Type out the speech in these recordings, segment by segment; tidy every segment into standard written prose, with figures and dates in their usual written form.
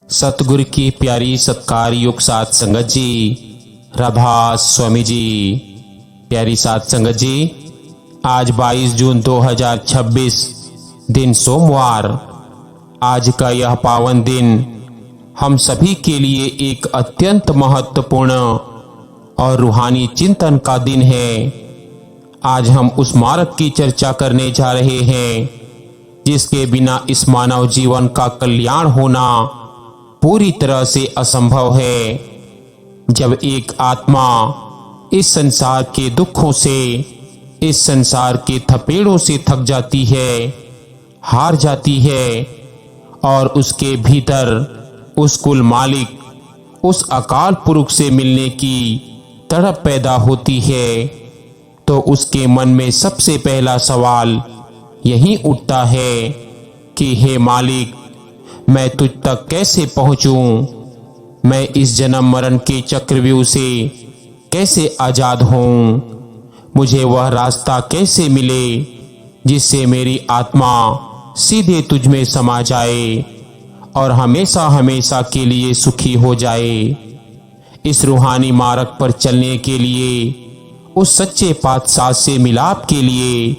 सतगुरु की प्यारी सत्कार युग साध संगत जी, राभास स्वामी जी। प्यारी साध संगत जी, आज 22 जून 2026 दिन सोमवार। आज का यह पावन दिन हम सभी के लिए एक अत्यंत महत्वपूर्ण और रूहानी चिंतन का दिन है। आज हम उस मार्ग की चर्चा करने जा रहे हैं जिसके बिना इस मानव जीवन का कल्याण होना पूरी तरह से असंभव है। जब एक आत्मा इस संसार के दुखों से, इस संसार के थपेड़ों से थक जाती है, हार जाती है और उसके भीतर उस कुल मालिक, उस अकाल पुरुष से मिलने की तड़प पैदा होती है, तो उसके मन में सबसे पहला सवाल यही उठता है कि हे मालिक, मैं तुझ तक कैसे पहुंचूं? मैं इस जन्म मरण के चक्रव्यूह से कैसे आजाद हूं? मुझे वह रास्ता कैसे मिले जिससे मेरी आत्मा सीधे तुझ में समा जाए और हमेशा हमेशा के लिए सुखी हो जाए। इस रूहानी मार्ग पर चलने के लिए, उस सच्चे पातशाह से मिलाप के लिए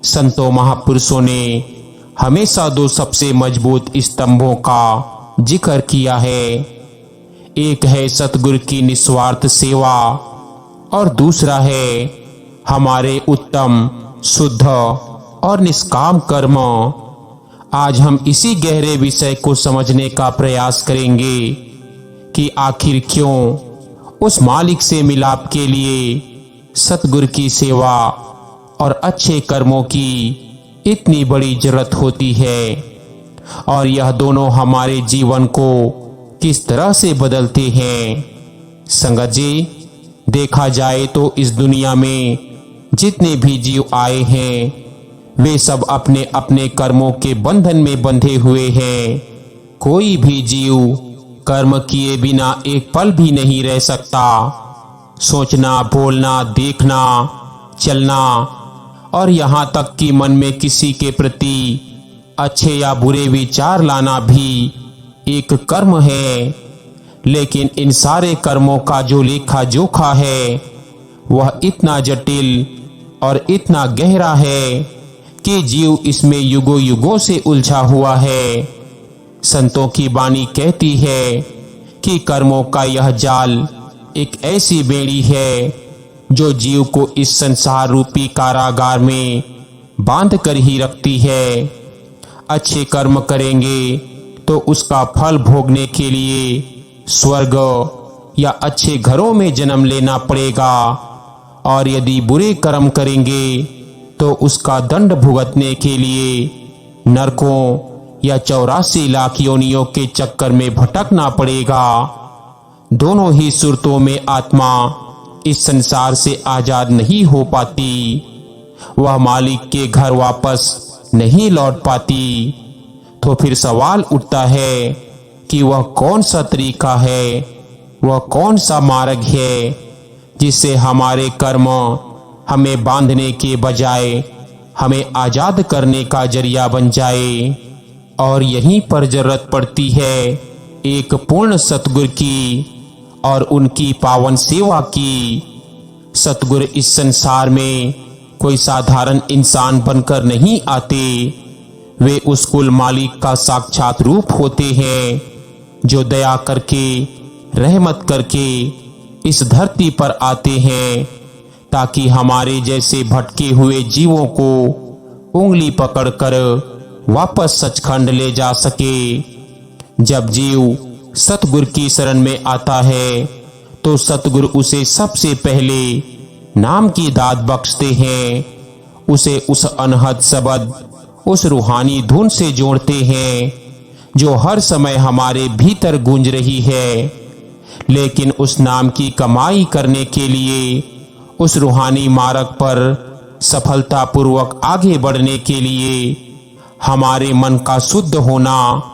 संतों महापुरुषों ने हमेशा दो सबसे मजबूत स्तंभों का जिक्र किया है। एक है सतगुरु की निस्वार्थ सेवा और दूसरा है हमारे उत्तम, शुद्ध और निष्काम कर्म। आज हम इसी गहरे विषय को समझने का प्रयास करेंगे कि आखिर क्यों उस मालिक से मिलाप के लिए सतगुरु की सेवा और अच्छे कर्मों की इतनी बड़ी जरूरत होती है, और यह दोनों हमारे जीवन को किस तरह से बदलते हैं। संगत जी, देखा जाए तो इस दुनिया में जितने भी जीव आए हैं वे सब अपने अपने कर्मों के बंधन में बंधे हुए हैं। कोई भी जीव कर्म किए बिना एक पल भी नहीं रह सकता। सोचना, बोलना, देखना, चलना और यहाँ तक कि मन में किसी के प्रति अच्छे या बुरे विचार लाना भी एक कर्म है। लेकिन इन सारे कर्मों का जो लेखा जोखा है वह इतना जटिल और इतना गहरा है कि जीव इसमें युगों युगों से उलझा हुआ है। संतों की वाणी कहती है कि कर्मों का यह जाल एक ऐसी बेड़ी है जो जीव को इस संसार रूपी कारागार में बांध कर ही रखती है। अच्छे कर्म करेंगे तो उसका फल भोगने के लिए स्वर्ग या अच्छे घरों में जन्म लेना पड़ेगा, और यदि बुरे कर्म करेंगे तो उसका दंड भुगतने के लिए नरकों या 84 लाख योनियों के चक्कर में भटकना पड़ेगा। दोनों ही सूरतों में आत्मा इस संसार से आजाद नहीं हो पाती, वह मालिक के घर वापस नहीं लौट पाती। तो फिर सवाल उठता है कि वह कौन सा तरीका है, वह कौन सा मार्ग है जिससे हमारे कर्म हमें बांधने के बजाय हमें आजाद करने का जरिया बन जाए। और यहीं पर जरूरत पड़ती है एक पूर्ण सतगुरु की और उनकी पावन सेवा की। सतगुरु इस संसार में कोई साधारण इंसान बनकर नहीं आते, वे उस कुल मालिक का साक्षात रूप होते हैं जो दया करके, रहमत करके इस धरती पर आते हैं ताकि हमारे जैसे भटके हुए जीवों को उंगली पकड़कर वापस सचखंड ले जा सके। जब जीव सतगुरु की शरण में आता है तो सतगुरु उसे सबसे पहले नाम की दात बख्शते हैं, उसे उस अनहद शब्द, उस रूहानी धुन से जोड़ते हैं जो हर समय हमारे भीतर गूंज रही है। लेकिन उस नाम की कमाई करने के लिए, उस रूहानी मार्ग पर सफलतापूर्वक आगे बढ़ने के लिए हमारे मन का शुद्ध होना,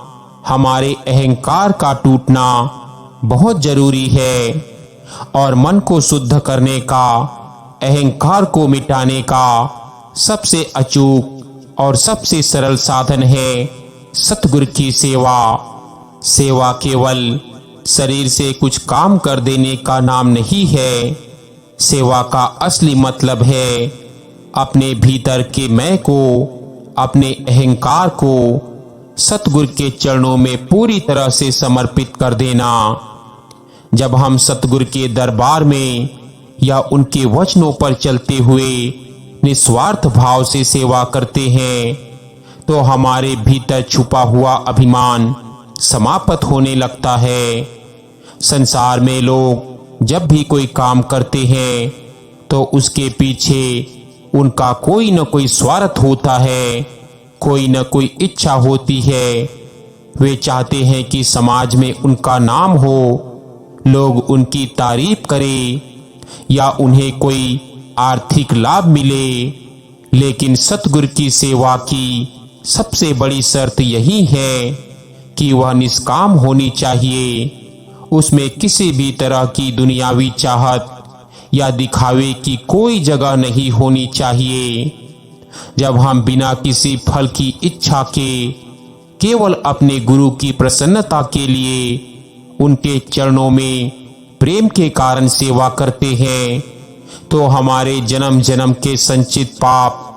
हमारे अहंकार का टूटना बहुत जरूरी है। और मन को शुद्ध करने का, अहंकार को मिटाने का सबसे अचूक और सबसे सरल साधन है सतगुरु की सेवा। सेवा केवल शरीर से कुछ काम कर देने का नाम नहीं है। सेवा का असली मतलब है अपने भीतर के मैं को, अपने अहंकार को सतगुरु के चरणों में पूरी तरह से समर्पित कर देना। जब हम सतगुरु के दरबार में या उनके वचनों पर चलते हुए निस्वार्थ भाव से सेवा करते हैं तो हमारे भीतर छुपा हुआ अभिमान समाप्त होने लगता है। संसार में लोग जब भी कोई काम करते हैं तो उसके पीछे उनका कोई न कोई स्वार्थ होता है, कोई न कोई इच्छा होती है। वे चाहते हैं कि समाज में उनका नाम हो, लोग उनकी तारीफ करें या उन्हें कोई आर्थिक लाभ मिले। लेकिन सतगुरु की सेवा की सबसे बड़ी शर्त यही है कि वह निष्काम होनी चाहिए। उसमें किसी भी तरह की दुनियावी चाहत या दिखावे की कोई जगह नहीं होनी चाहिए। जब हम बिना किसी फल की इच्छा के केवल अपने गुरु की प्रसन्नता के लिए उनके चरणों में प्रेम के कारण सेवा करते हैं तो हमारे जन्म जन्म के संचित पाप,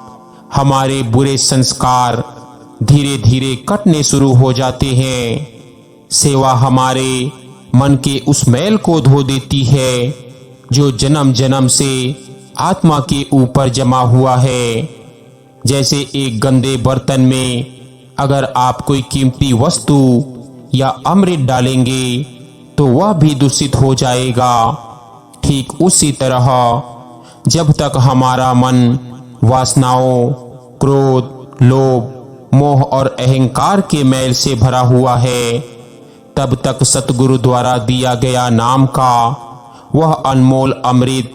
हमारे बुरे संस्कार धीरे धीरे कटने शुरू हो जाते हैं। सेवा हमारे मन के उस मैल को धो देती है जो जन्म जन्म से आत्मा के ऊपर जमा हुआ है। जैसे एक गंदे बर्तन में अगर आप कोई कीमती वस्तु या अमृत डालेंगे तो वह भी दूषित हो जाएगा। ठीक उसी तरह जब तक हमारा मन वासनाओं, क्रोध, लोभ, मोह और अहंकार के मैल से भरा हुआ है, तब तक सतगुरु द्वारा दिया गया नाम का वह अनमोल अमृत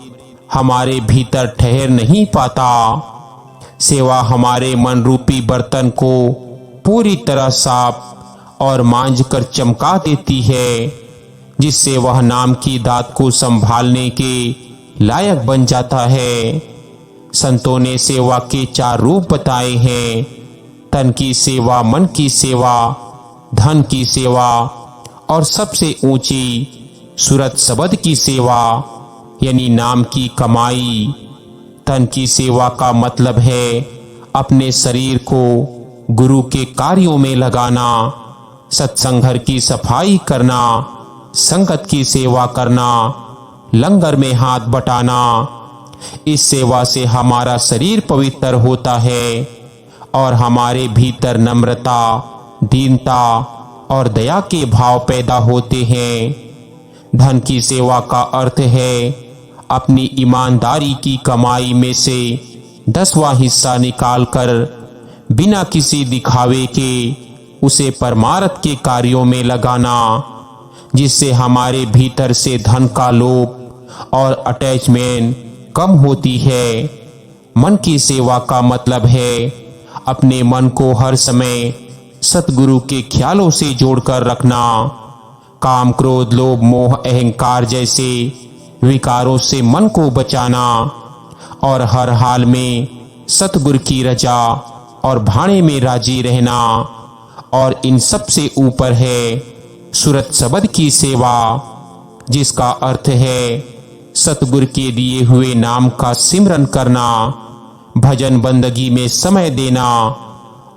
हमारे भीतर ठहर नहीं पाता। सेवा हमारे मन रूपी बर्तन को पूरी तरह साफ और मांझ कर चमका देती है, जिससे वह नाम की दात को संभालने के लायक बन जाता है। संतों ने सेवा के 4 रूप बताए हैं: तन की सेवा, मन की सेवा, धन की सेवा और सबसे ऊंची सूरत शब्द की सेवा यानी नाम की कमाई। तन की सेवा का मतलब है अपने शरीर को गुरु के कार्यों में लगाना, सत्संग की सफाई करना, संगत की सेवा करना, लंगर में हाथ बटाना। इस सेवा से हमारा शरीर पवित्र होता है और हमारे भीतर नम्रता, दीनता और दया के भाव पैदा होते हैं। धन की सेवा का अर्थ है अपनी ईमानदारी की कमाई में से 10वां हिस्सा निकालकर बिना किसी दिखावे के उसे परमार्थ के कार्यों में लगाना, जिससे हमारे भीतर से धन का लोभ और अटैचमेंट कम होती है। मन की सेवा का मतलब है अपने मन को हर समय सतगुरु के ख्यालों से जोड़कर रखना। काम, क्रोध, लोभ, मोह, अहंकार जैसे विकारों से मन को बचाना और हर हाल में सतगुरु की रजा और भाणे में राजी रहना। और इन सब से ऊपर है सूरत शब्द की सेवा, जिसका अर्थ है सतगुरु के दिए हुए नाम का सिमरन करना, भजन बंदगी में समय देना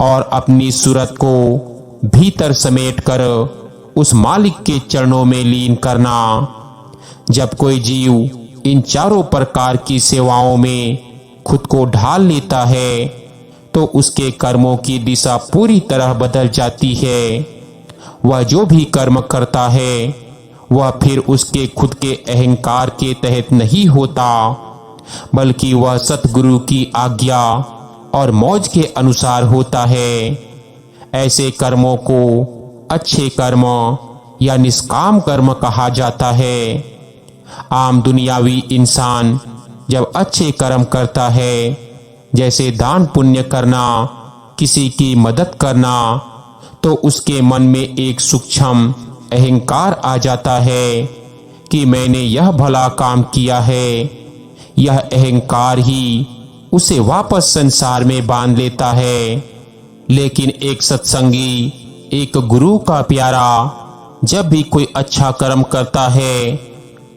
और अपनी सूरत को भीतर समेटकर उस मालिक के चरणों में लीन करना। जब कोई जीव इन 4 प्रकार की सेवाओं में खुद को ढाल लेता है तो उसके कर्मों की दिशा पूरी तरह बदल जाती है। वह जो भी कर्म करता है वह फिर उसके खुद के अहंकार के तहत नहीं होता, बल्कि वह सतगुरु की आज्ञा और मौज के अनुसार होता है। ऐसे कर्मों को अच्छे कर्म या निष्काम कर्म कहा जाता है। आम दुनियावी इंसान जब अच्छे कर्म करता है, जैसे दान पुण्य करना, किसी की मदद करना, तो उसके मन में एक सूक्ष्म अहंकार आ जाता है कि मैंने यह भला काम किया है। यह अहंकार ही उसे वापस संसार में बांध लेता है। लेकिन एक सत्संगी, एक गुरु का प्यारा जब भी कोई अच्छा कर्म करता है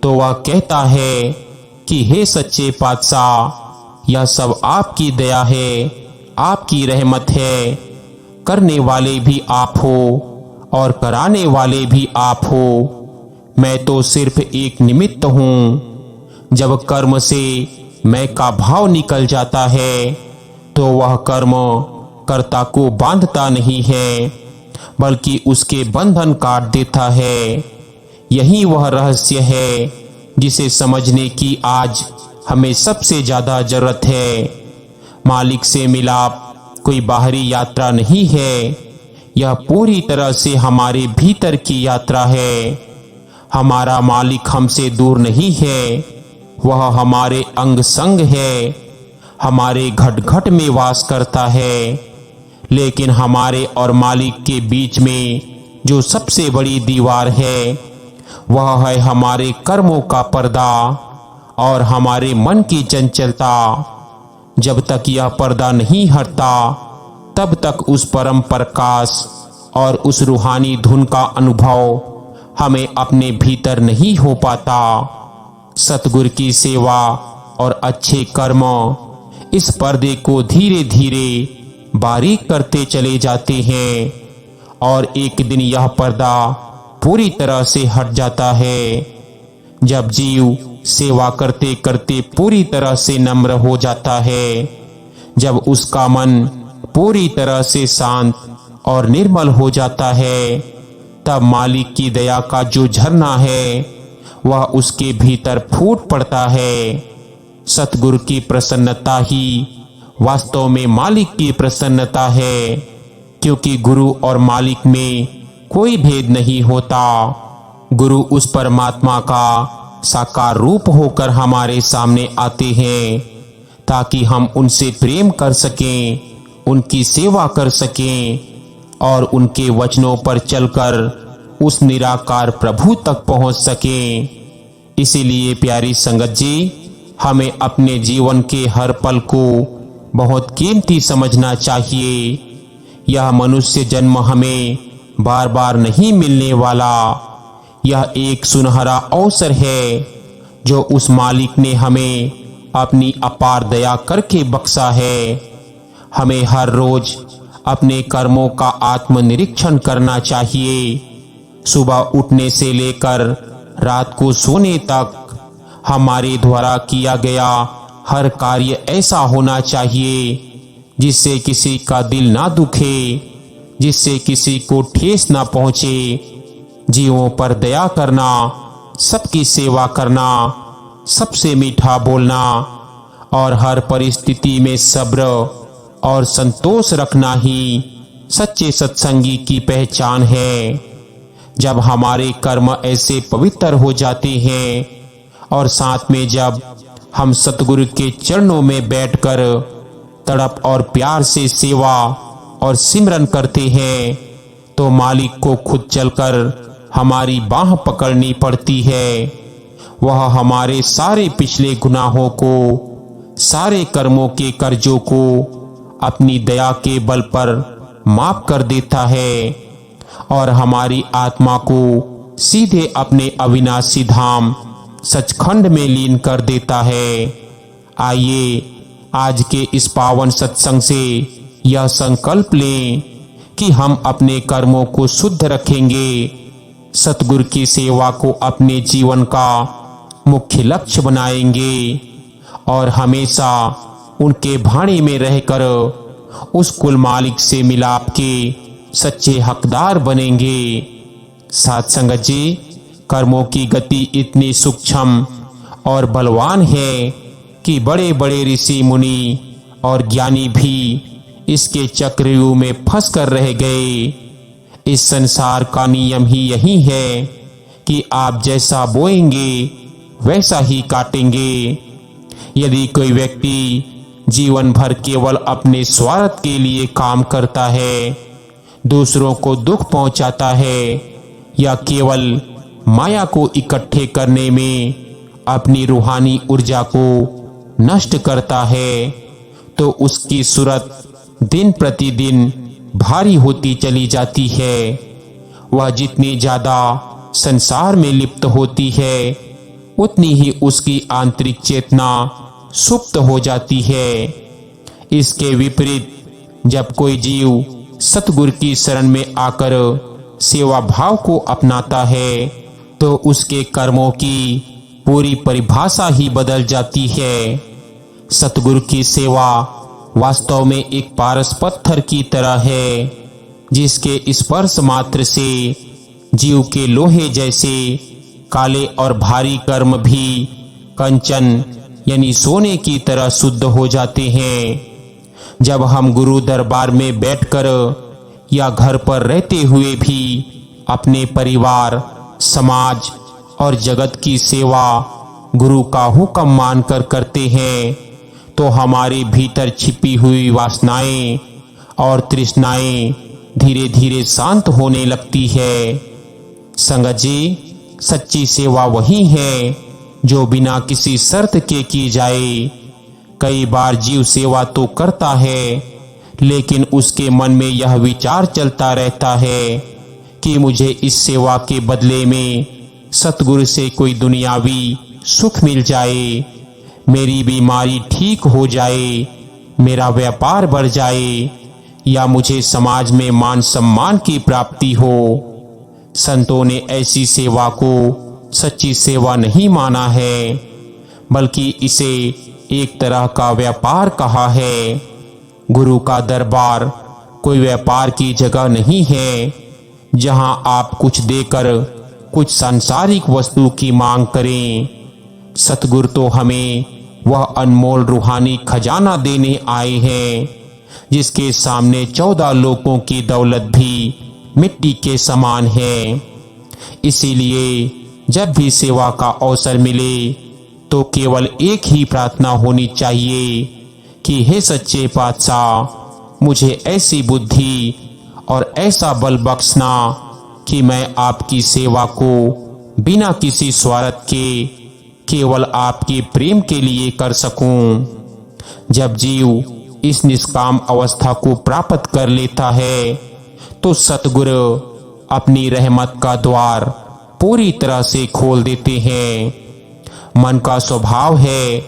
तो वह कहता है कि हे सच्चे पातशाह, यह सब आपकी दया है, आपकी रहमत है। करने वाले भी आप हो और कराने वाले भी आप हो। मैं तो सिर्फ एक निमित्त हूँ। जब कर्म से मैं का भाव निकल जाता है तो वह कर्म कर्ता को बांधता नहीं है, बल्कि उसके बंधन काट देता है। यही वह रहस्य है जिसे समझने की आज हमें सबसे ज्यादा जरूरत है। मालिक से मिलाप कोई बाहरी यात्रा नहीं है, यह पूरी तरह से हमारे भीतर की यात्रा है। हमारा मालिक हमसे दूर नहीं है, वह हमारे अंग संग है, हमारे घट घट में वास करता है। लेकिन हमारे और मालिक के बीच में जो सबसे बड़ी दीवार है वह है हमारे कर्मों का पर्दा और हमारे मन की चंचलता। जब तक यह पर्दा नहीं हटता तब तक उस परम प्रकाश और उस रूहानी धुन का अनुभव हमें अपने भीतर नहीं हो पाता। सतगुरु की सेवा और अच्छे कर्म इस पर्दे को धीरे धीरे बारीक करते चले जाते हैं और एक दिन यह पर्दा पूरी तरह से हट जाता है। जब जीव सेवा करते करते पूरी तरह से नम्र हो जाता है, जब उसका मन पूरी तरह से शांत और निर्मल हो जाता है, तब मालिक की दया का जो झरना है वह उसके भीतर फूट पड़ता है। सतगुरु की प्रसन्नता ही वास्तव में मालिक की प्रसन्नता है, क्योंकि गुरु और मालिक में कोई भेद नहीं होता। गुरु उस परमात्मा का साकार रूप होकर हमारे सामने आते हैं ताकि हम उनसे प्रेम कर सकें, उनकी सेवा कर सकें और उनके वचनों पर चलकर उस निराकार प्रभु तक पहुंच सकें। इसीलिए प्यारी संगत जी, हमें अपने जीवन के हर पल को बहुत कीमती समझना चाहिए। यह मनुष्य जन्म हमें बार बार नहीं मिलने वाला, यह एक सुनहरा अवसर है जो उस मालिक ने हमें अपनी अपार दया करके बख्शा है। हमें हर रोज अपने कर्मों का आत्मनिरीक्षण करना चाहिए। सुबह उठने से लेकर रात को सोने तक हमारे द्वारा किया गया हर कार्य ऐसा होना चाहिए जिससे किसी का दिल ना दुखे, जिससे किसी को ठेस ना पहुंचे। जीवों पर दया करना, सबकी सेवा करना, सबसे मीठा बोलना और हर परिस्थिति में सब्र और संतोष रखना ही सच्चे सत्संगी की पहचान है। जब हमारे कर्म ऐसे पवित्र हो जाते हैं और साथ में जब हम सतगुरु के चरणों में बैठकर तड़प और प्यार से सेवा और सिमरन करते हैं, तो मालिक को खुद चलकर हमारी बाह पकड़नी पड़ती है। वह हमारे सारे पिछले गुनाहों को, सारे कर्मों के कर्जों को अपनी दया के बल पर माफ कर देता है और हमारी आत्मा को सीधे अपने अविनाशी धाम सचखंड में लीन कर देता है। आइए आज के इस पावन सत्संग से यह संकल्प लें कि हम अपने कर्मों को शुद्ध रखेंगे, सतगुरु की सेवा को अपने जीवन का मुख्य लक्ष्य बनाएंगे और हमेशा उनके भाणे में रहकर उस कुल मालिक से मिलाप के सच्चे हकदार बनेंगे। साथ संगत जी, कर्मों की गति इतनी सूक्ष्म और बलवान है कि बड़े बड़े ऋषि मुनि और ज्ञानी भी इसके चक्रव्यूह में फंस कर रह गए। इस संसार का नियम ही यही है कि आप जैसा बोएंगे वैसा ही काटेंगे। यदि कोई व्यक्ति जीवन भर केवल अपने स्वार्थ के लिए काम करता है, दूसरों को दुख पहुंचाता है या केवल माया को इकट्ठे करने में अपनी रूहानी ऊर्जा को नष्ट करता है, तो उसकी सूरत दिन प्रतिदिन भारी होती चली जाती है। वह जितनी ज्यादा संसार में लिप्त होती है उतनी ही उसकी आंतरिक चेतना सुप्त हो जाती है। इसके विपरीत जब कोई जीव सतगुरु की शरण में आकर सेवा भाव को अपनाता है तो उसके कर्मों की पूरी परिभाषा ही बदल जाती है। सतगुरु की सेवा वास्तव में एक पारस पत्थर की तरह है जिसके स्पर्श मात्र से जीव के लोहे जैसे काले और भारी कर्म भी कंचन यानी सोने की तरह शुद्ध हो जाते हैं। जब हम गुरु दरबार में बैठकर या घर पर रहते हुए भी अपने परिवार, समाज और जगत की सेवा गुरु का हुक्म मानकर करते हैं तो हमारे भीतर छिपी हुई वासनाएं और तृष्णाएं धीरे धीरे शांत होने लगती है। संगत जी, सच्ची सेवा वही है जो बिना किसी शर्त के की जाए। कई बार जीव सेवा तो करता है लेकिन उसके मन में यह विचार चलता रहता है कि मुझे इस सेवा के बदले में सतगुरु से कोई दुनियावी सुख मिल जाए, मेरी बीमारी ठीक हो जाए, मेरा व्यापार बढ़ जाए या मुझे समाज में मान सम्मान की प्राप्ति हो। संतों ने ऐसी सेवा को सच्ची सेवा नहीं माना है बल्कि इसे एक तरह का व्यापार कहा है। गुरु का दरबार कोई व्यापार की जगह नहीं है जहां आप कुछ देकर कुछ सांसारिक वस्तु की मांग करें। सतगुरु तो हमें वह अनमोल रूहानी खजाना देने आए हैं जिसके सामने 14 लोगों की दौलत भी मिट्टी के समान है। इसीलिए जब भी सेवा का अवसर मिले तो केवल एक ही प्रार्थना होनी चाहिए कि हे सच्चे पातशाह, मुझे ऐसी बुद्धि और ऐसा बल बख्शना कि मैं आपकी सेवा को बिना किसी स्वार्थ के केवल आपके प्रेम के लिए कर सकूं। जब जीव इस निष्काम अवस्था को प्राप्त कर लेता है तो सतगुरु अपनी रहमत का द्वार पूरी तरह से खोल देते हैं। मन का स्वभाव है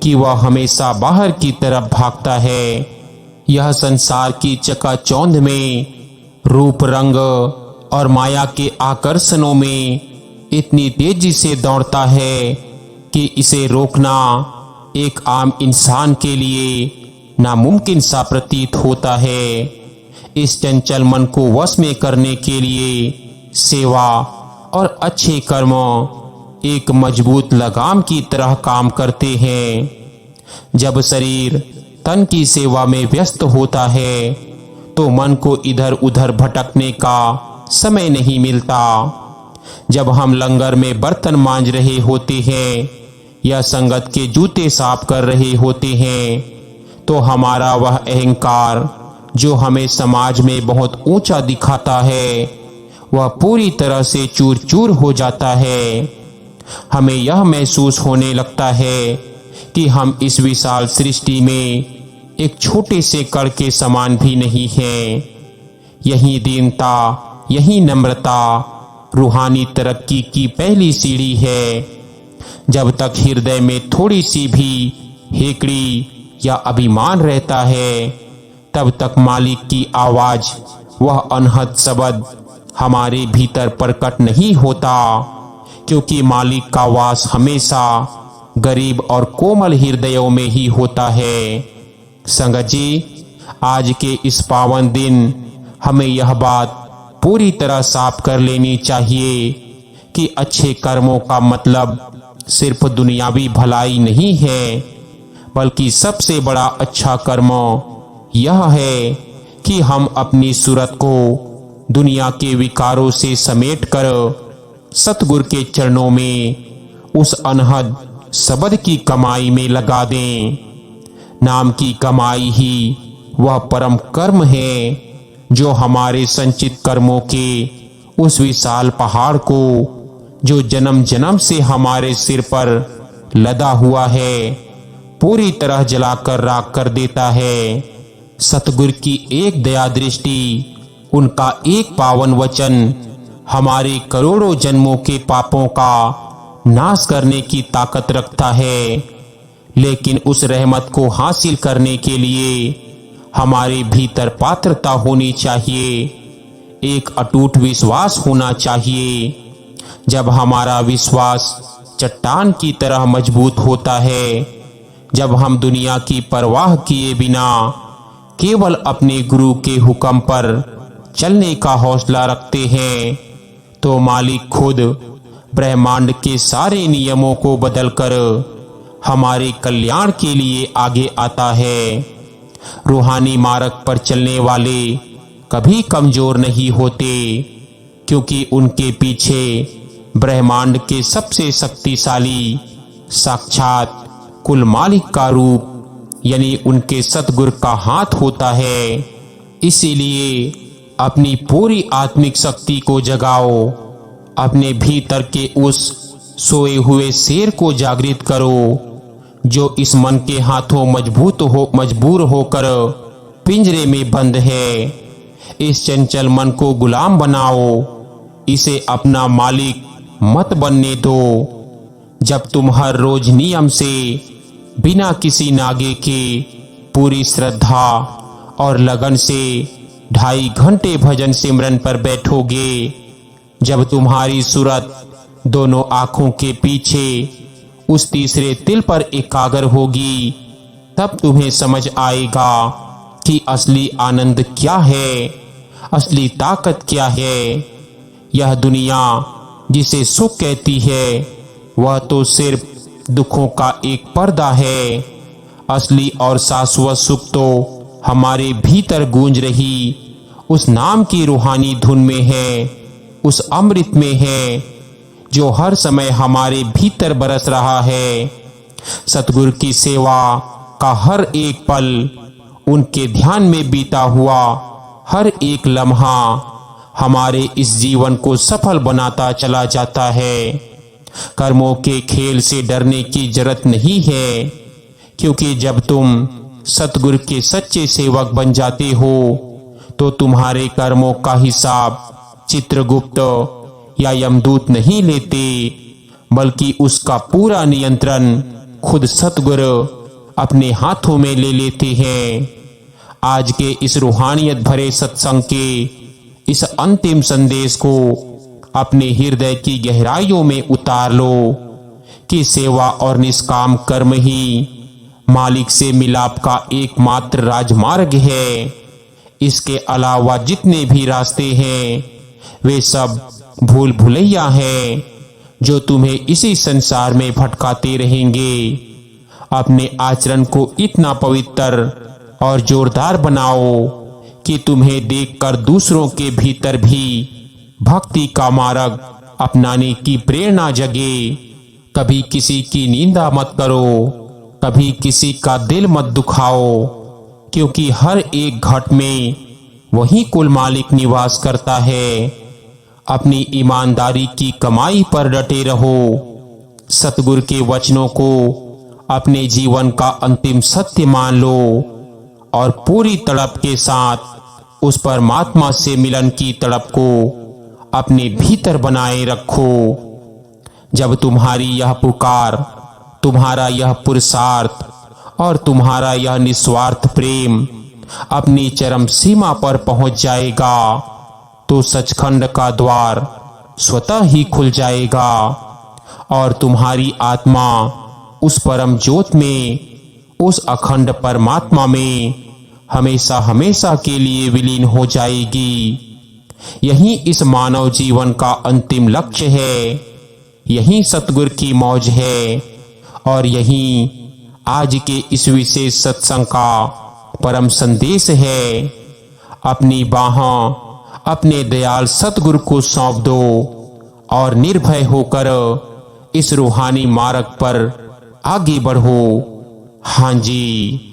कि वह हमेशा बाहर की तरफ भागता है। यह संसार की चकाचौंध में रूप, रंग और माया के आकर्षणों में इतनी तेजी से दौड़ता है कि इसे रोकना एक आम इंसान के लिए नामुमकिन सा प्रतीत होता है। इस चंचल मन को वश में करने के लिए सेवा और अच्छे कर्म एक मजबूत लगाम की तरह काम करते हैं। जब शरीर तन की सेवा में व्यस्त होता है तो मन को इधर उधर भटकने का समय नहीं मिलता। जब हम लंगर में बर्तन मांज रहे होते हैं या संगत के जूते साफ कर रहे होते हैं तो हमारा वह अहंकार जो हमें समाज में बहुत ऊंचा दिखाता है वह पूरी तरह से चूर चूर हो जाता है। हमें यह महसूस होने लगता है कि हम इस विशाल सृष्टि में एक छोटे से कण के समान भी नहीं हैं। यही दीनता, यही नम्रता रूहानी तरक्की की पहली सीढ़ी है। जब तक हृदय में थोड़ी सी भी हेकड़ी या अभिमान रहता है तब तक मालिक की आवाज, वह अनहद शब्द हमारे भीतर प्रकट नहीं होता, क्योंकि मालिक का वास हमेशा गरीब और कोमल हृदयों में ही होता है। संगत जी, आज के इस पावन दिन हमें यह बात पूरी तरह साफ कर लेनी चाहिए कि अच्छे कर्मों का मतलब सिर्फ दुनियावी भलाई नहीं है, बल्कि सबसे बड़ा अच्छा कर्म यह है कि हम अपनी सूरत को दुनिया के विकारों से समेटकर सतगुरु के चरणों में उस अनहद शब्द की कमाई में लगा दें। नाम की कमाई ही वह परम कर्म है जो हमारे संचित कर्मों के उस विशाल पहाड़ को, जो जन्म जन्म से हमारे सिर पर लदा हुआ है, पूरी तरह जलाकर राख कर देता है। सतगुरु की एक दया दृष्टि, उनका एक पावन वचन हमारे करोड़ों जन्मों के पापों का नाश करने की ताकत रखता है। लेकिन उस रहमत को हासिल करने के लिए हमारे भीतर पात्रता होनी चाहिए, एक अटूट विश्वास होना चाहिए। जब हमारा विश्वास चट्टान की तरह मजबूत होता है, जब हम दुनिया की परवाह किए बिना केवल अपने गुरु के हुक्म पर चलने का हौसला रखते हैं, तो मालिक खुद ब्रह्मांड के सारे नियमों को बदलकर हमारे कल्याण के लिए आगे आता है। रूहानी मार्ग पर चलने वाले कभी कमजोर नहीं होते, क्योंकि उनके पीछे ब्रह्मांड के सबसे शक्तिशाली साक्षात कुल मालिक का रूप यानी उनके सतगुरु का हाथ होता है। इसीलिए अपनी पूरी आत्मिक शक्ति को जगाओ, अपने भीतर के उस सोए हुए शेर को जागृत करो जो इस मन के हाथों मजबूर होकर पिंजरे में बंद है। इस चंचल मन को गुलाम बनाओ, इसे अपना मालिक मत बनने दो। जब तुम हर रोज नियम से बिना किसी नागे के पूरी श्रद्धा और लगन से 2.5 घंटे भजन सिमरन पर बैठोगे, जब तुम्हारी सूरत दोनों आंखों के पीछे उस तीसरे तिल पर एकाग्र होगी, तब तुम्हें समझ आएगा कि असली आनंद क्या है, असली ताकत क्या है। यह दुनिया जिसे सुख कहती है, वह तो सिर्फ दुखों का एक पर्दा है। असली और शाश्वत सुख तो हमारे भीतर गूंज रही उस नाम की रूहानी धुन में है, उस अमृत में है जो हर समय हमारे भीतर बरस रहा है। सतगुरु की सेवा का हर एक पल, उनके ध्यान में बीता हुआ हर एक लम्हा हमारे इस जीवन को सफल बनाता चला जाता है। कर्मों के खेल से डरने की जरूरत नहीं है, क्योंकि जब तुम सतगुरु के सच्चे सेवक बन जाते हो तो तुम्हारे कर्मों का हिसाब चित्रगुप्त या यमदूत नहीं लेते, बल्कि उसका पूरा नियंत्रण खुद सतगुरु अपने हाथों में ले लेते हैं। आज के इस रूहानियत भरे सत्संग के इस अंतिम संदेश को अपने हृदय की गहराइयों में उतार लो कि सेवा और निष्काम कर्म ही मालिक से मिलाप का एकमात्र राजमार्ग है। इसके अलावा जितने भी रास्ते हैं वे सब भूल भुलैया हैं जो तुम्हें इसी संसार में भटकाते रहेंगे। अपने आचरण को इतना पवित्र और जोरदार बनाओ कि तुम्हें देखकर दूसरों के भीतर भी भक्ति का मार्ग अपनाने की प्रेरणा जगे। कभी किसी की निंदा मत करो, कभी किसी का दिल मत दुखाओ, क्योंकि हर एक घट में वही कुल मालिक निवास करता है। अपनी ईमानदारी की कमाई पर डटे रहो। सतगुरु के वचनों को अपने जीवन का अंतिम सत्य मान लो और पूरी तड़प के साथ उस परमात्मा से मिलन की तड़प को अपने भीतर बनाए रखो। जब तुम्हारी यह पुकार, तुम्हारा यह पुरुषार्थ और तुम्हारा यह निस्वार्थ प्रेम अपनी चरम सीमा पर पहुंच जाएगा, तो सचखंड का द्वार स्वतः ही खुल जाएगा और तुम्हारी आत्मा उस परम ज्योत में, उस अखंड परमात्मा में हमेशा हमेशा के लिए विलीन हो जाएगी। यही इस मानव जीवन का अंतिम लक्ष्य है, यही सतगुरु की मौज है और यही आज के इस विशेष सत्संग का परम संदेश है। अपनी बाहों अपने दयाल सतगुरु को सौंप दो और निर्भय होकर इस रूहानी मार्ग पर आगे बढ़ो। हाँ जी।